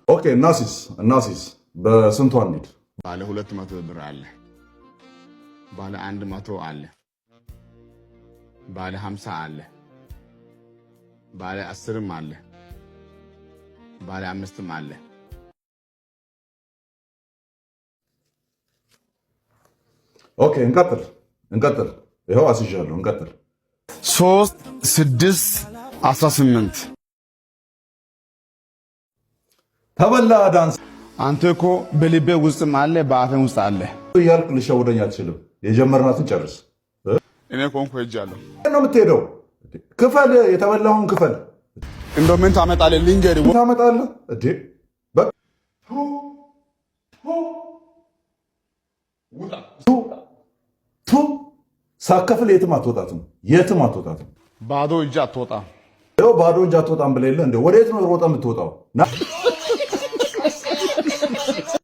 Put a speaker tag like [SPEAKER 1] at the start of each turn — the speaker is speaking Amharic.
[SPEAKER 1] ኦኬ እናሲስ በስንቱ አንሂድ?
[SPEAKER 2] ባለ 200 ብር አለ፣ ባለ 100 አለ፣ ባለ 50 አለ፣ ባለ 10ም አለ፣ ባለ 5ም አለ።
[SPEAKER 1] ኦኬ እንቀጥል። ይኸው አስይዣለሁ። እንቀጥል።
[SPEAKER 2] 3 6 18
[SPEAKER 1] ተበላ ዳንስ።
[SPEAKER 2] አንተ እኮ በልቤ ውስጥም አለ በአፌም ውስጥ አለ
[SPEAKER 1] እያልክ ልሸውደኝ አትችልም። የጀመርናትን ጨርስ።
[SPEAKER 2] እኔ ኮንኩ ሄጃለሁ።
[SPEAKER 1] ነው የምትሄደው? ክፈል፣ የተበላውን ክፈል።
[SPEAKER 2] እንደው ምን ታመጣለህ? ልንገርህ።
[SPEAKER 1] ምን ታመጣለህ እንዴ? በቃ ሳከፍል የትም አትወጣትም።
[SPEAKER 2] ባዶ እጅ አትወጣም።
[SPEAKER 1] ባዶ እጅ አትወጣም ብለህ የለ እንደ ወዴት ነው ሮጠህ የምትወጣው?